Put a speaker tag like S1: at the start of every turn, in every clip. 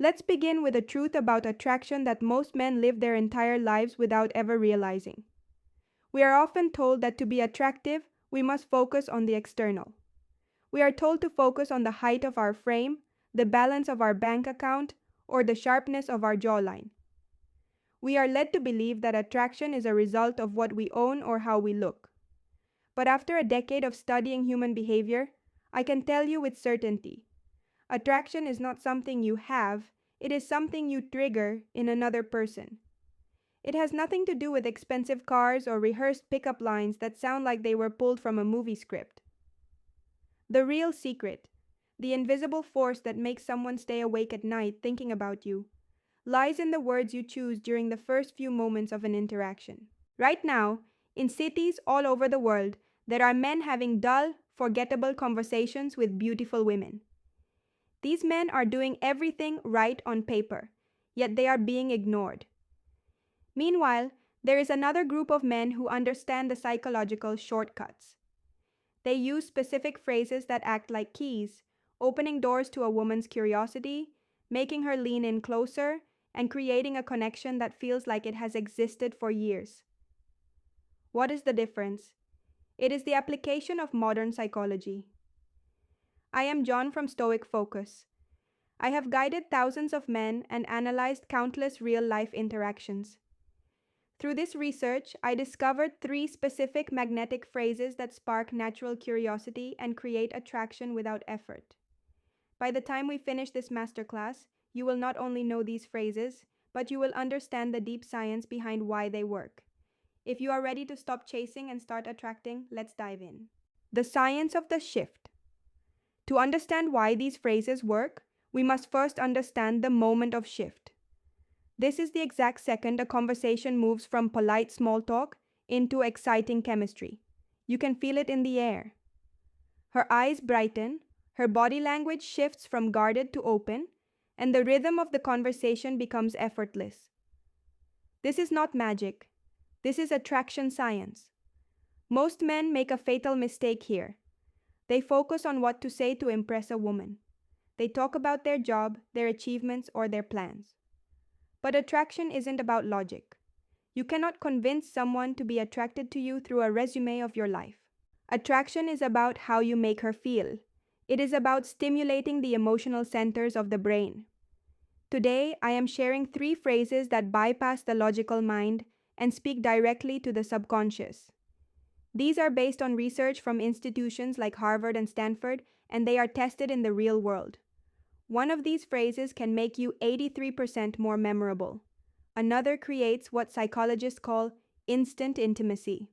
S1: Let's begin with a truth about attraction that most men live their entire lives without ever realizing. We are often told that to be attractive, we must focus on the external. We are told to focus on the height of our frame, the balance of our bank account, or the sharpness of our jawline. We are led to believe that attraction is a result of what we own or how we look. But after a decade of studying human behavior, I can tell you with certainty, attraction is not something you have, it is something you trigger in another person. It has nothing to do with expensive cars or rehearsed pickup lines that sound like they were pulled from a movie script. The real secret, the invisible force that makes someone stay awake at night thinking about you, lies in the words you choose during the first few moments of an interaction. Right now, in cities all over the world, there are men having dull, forgettable conversations with beautiful women. These men are doing everything right on paper, yet they are being ignored. Meanwhile, there is another group of men who understand the psychological shortcuts. They use specific phrases that act like keys, opening doors to a woman's curiosity, making her lean in closer, and creating a connection that feels like it has existed for years. What is the difference? It is the application of modern psychology. I am John from Stoic Focus. I have guided thousands of men and analyzed countless real-life interactions. Through this research, I discovered 3 specific magnetic phrases that spark natural curiosity and create attraction without effort. By the time we finish this masterclass, you will not only know these phrases, but you will understand the deep science behind why they work. If you are ready to stop chasing and start attracting, let's dive in. The science of the shift. To understand why these phrases work, we must first understand the moment of shift. This is the exact second a conversation moves from polite small talk into exciting chemistry. You can feel it in the air. Her eyes brighten, her body language shifts from guarded to open, and the rhythm of the conversation becomes effortless. This is not magic. This is attraction science. Most men make a fatal mistake here. They focus on what to say to impress a woman. They talk about their job, their achievements, or their plans. But attraction isn't about logic. You cannot convince someone to be attracted to you through a resume of your life. Attraction is about how you make her feel. It is about stimulating the emotional centers of the brain. Today, I am sharing 3 phrases that bypass the logical mind and speak directly to the subconscious. These are based on research from institutions like Harvard and Stanford, and they are tested in the real world. One of these phrases can make you 83% more memorable. Another creates what psychologists call instant intimacy.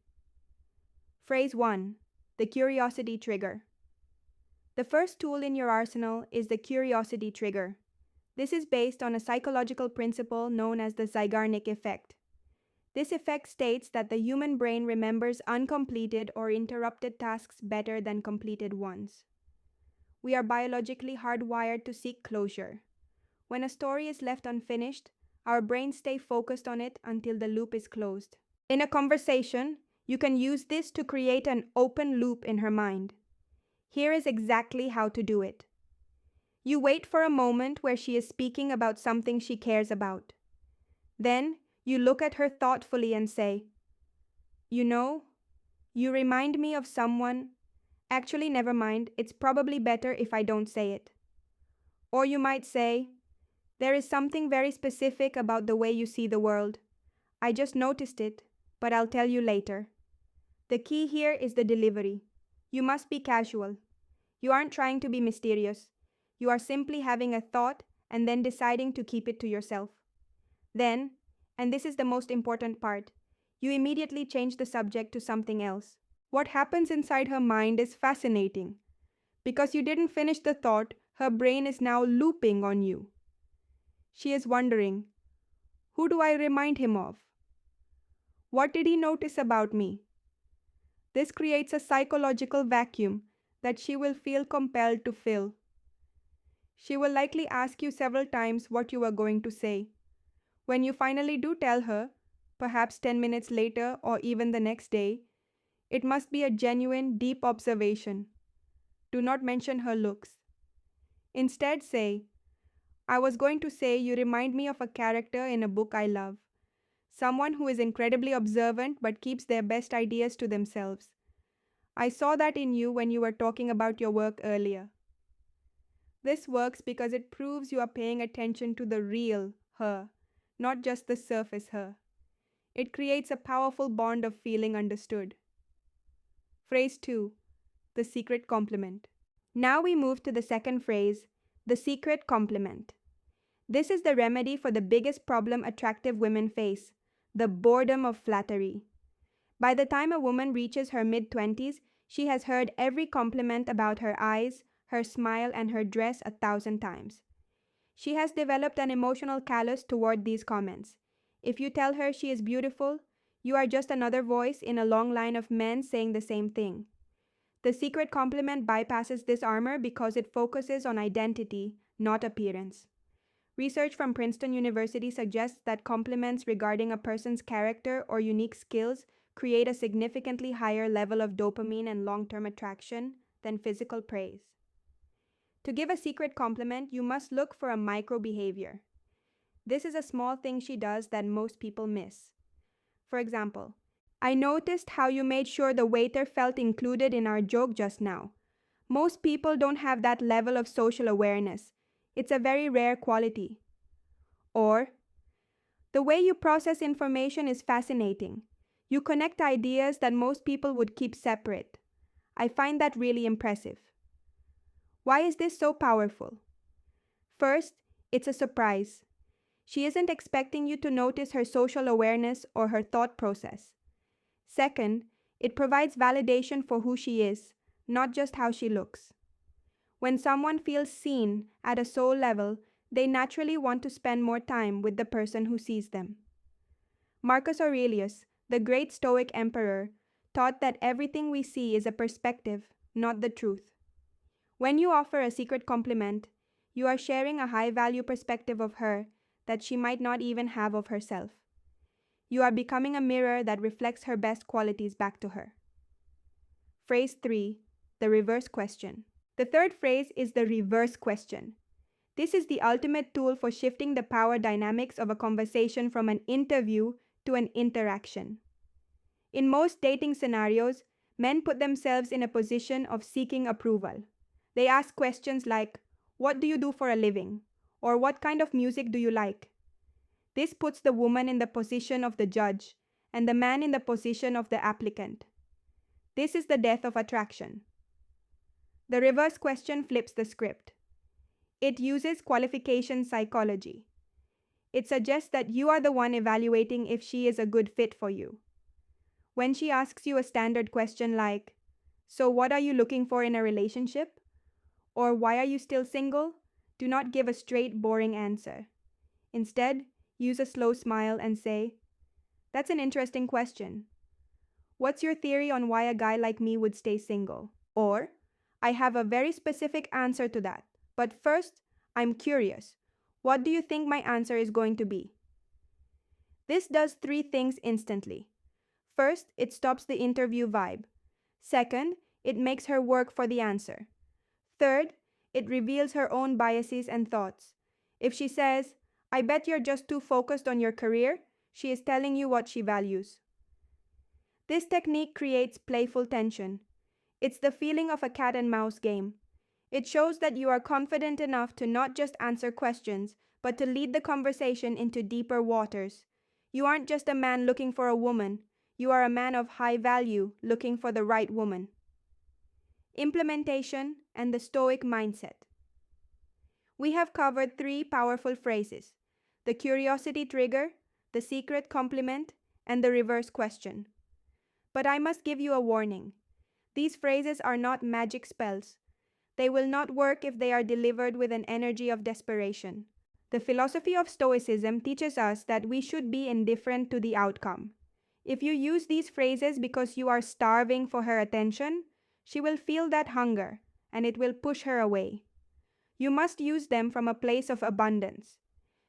S1: Phrase 1. The curiosity trigger. The first tool in your arsenal is the curiosity trigger. This is based on a psychological principle known as the Zeigarnik effect. This effect states that the human brain remembers uncompleted or interrupted tasks better than completed ones. We are biologically hardwired to seek closure. When a story is left unfinished, our brains stay focused on it until the loop is closed. In a conversation, you can use this to create an open loop in her mind. Here is exactly how to do it. You wait for a moment where she is speaking about something she cares about. Then, you look at her thoughtfully and say, "You know, you remind me of someone. Actually, never mind, it's probably better if I don't say it." Or you might say, "There is something very specific about the way you see the world. I just noticed it, but I'll tell you later." The key here is the delivery. You must be casual. You aren't trying to be mysterious. You are simply having a thought and then deciding to keep it to yourself. Then, and this is the most important part, you immediately change the subject to something else. What happens inside her mind is fascinating. Because you didn't finish the thought, her brain is now looping on you. She is wondering, who do I remind him of? What did he notice about me? This creates a psychological vacuum that she will feel compelled to fill. She will likely ask you several times what you are going to say. When you finally do tell her, perhaps 10 minutes later or even the next day, it must be a genuine, deep observation. Do not mention her looks. Instead say, I was going to say you remind me of a character in a book I love. Someone who is incredibly observant but keeps their best ideas to themselves. I saw that in you when you were talking about your work earlier. This works because it proves you are paying attention to the real her, not just the surface her. It creates a powerful bond of feeling understood. Phrase 2. The secret compliment. Now we move to the second phrase, the secret compliment. This is the remedy for the biggest problem attractive women face, the boredom of flattery. By the time a woman reaches her mid-20s, she has heard every compliment about her eyes, her smile, and her dress 1,000 times. She has developed an emotional callus toward these comments. If you tell her she is beautiful, you are just another voice in a long line of men saying the same thing. The secret compliment bypasses this armor because it focuses on identity, not appearance. Research from Princeton University suggests that compliments regarding a person's character or unique skills create a significantly higher level of dopamine and long-term attraction than physical praise. To give a secret compliment, you must look for a micro-behavior. This is a small thing she does that most people miss. For example, I noticed how you made sure the waiter felt included in our joke just now. Most people don't have that level of social awareness. It's a very rare quality. Or, the way you process information is fascinating. You connect ideas that most people would keep separate. I find that really impressive. Why is this so powerful? First, it's a surprise. She isn't expecting you to notice her social awareness or her thought process. Second, it provides validation for who she is, not just how she looks. When someone feels seen at a soul level, they naturally want to spend more time with the person who sees them. Marcus Aurelius, the great Stoic emperor, taught that everything we see is a perspective, not the truth. When you offer a secret compliment, you are sharing a high-value perspective of her that she might not even have of herself. You are becoming a mirror that reflects her best qualities back to her. Phrase 3. The reverse question. The third phrase is the reverse question. This is the ultimate tool for shifting the power dynamics of a conversation from an interview to an interaction. In most dating scenarios, men put themselves in a position of seeking approval. They ask questions like, "What do you do for a living?" or "What kind of music do you like?" This puts the woman in the position of the judge and the man in the position of the applicant. This is the death of attraction. The reverse question flips the script. It uses qualification psychology. It suggests that you are the one evaluating if she is a good fit for you. When she asks you a standard question like, "So what are you looking for in a relationship?" or "Why are you still single?" do not give a straight, boring answer. Instead, use a slow smile and say, "That's an interesting question. What's your theory on why a guy like me would stay single?" Or, "I have a very specific answer to that. But first, I'm curious. What do you think my answer is going to be?" This does 3 things instantly. First, it stops the interview vibe. Second, it makes her work for the answer. Third, it reveals her own biases and thoughts. If she says, "I bet you're just too focused on your career," she is telling you what she values. This technique creates playful tension. It's the feeling of a cat and mouse game. It shows that you are confident enough to not just answer questions, but to lead the conversation into deeper waters. You aren't just a man looking for a woman. You are a man of high value looking for the right woman. Implementation and the Stoic mindset. We have covered 3 powerful phrases: the curiosity trigger, the secret compliment, and the reverse question. But I must give you a warning. These phrases are not magic spells. They will not work if they are delivered with an energy of desperation. The philosophy of Stoicism teaches us that we should be indifferent to the outcome. If you use these phrases because you are starving for her attention, she will feel that hunger, and it will push her away. You must use them from a place of abundance.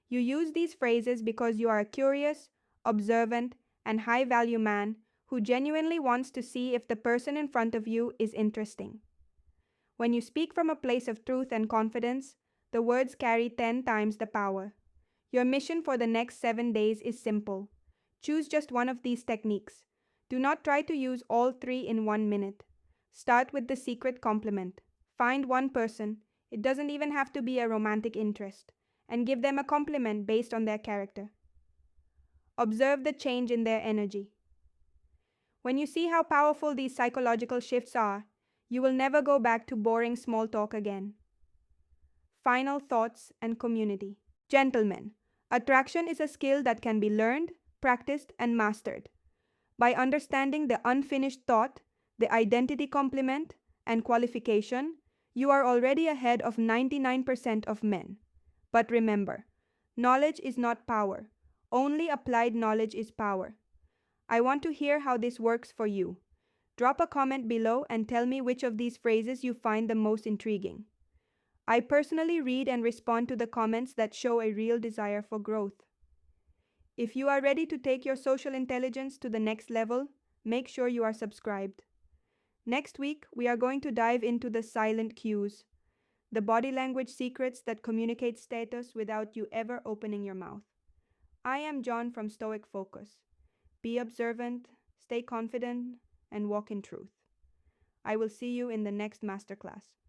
S1: You use these phrases because you are a curious, observant, and high-value man who genuinely wants to see if the person in front of you is interesting. When you speak from a place of truth and confidence, The words carry 10 times the power. Your mission for the next 7 days is simple. Choose just one of these techniques. Do not try to use all three in 1 minute. Start with the secret compliment. Find one person, it doesn't even have to be a romantic interest, and give them a compliment based on their character. Observe the change in their energy. When you see how powerful these psychological shifts are, you will never go back to boring small talk again. Final thoughts and community. Gentlemen, attraction is a skill that can be learned, practiced, and mastered. By understanding the unfinished thought, the identity complement, and qualification, you are already ahead of 99% of men. But remember, knowledge is not power. Only applied knowledge is power. I want to hear how this works for you. Drop a comment below and tell me which of these phrases you find the most intriguing. I personally read and respond to the comments that show a real desire for growth. If you are ready to take your social intelligence to the next level, make sure you are subscribed. Next week, we are going to dive into the silent cues, the body language secrets that communicate status without you ever opening your mouth. I am John from Stoic Focus. Be observant, stay confident, and walk in truth. I will see you in the next masterclass.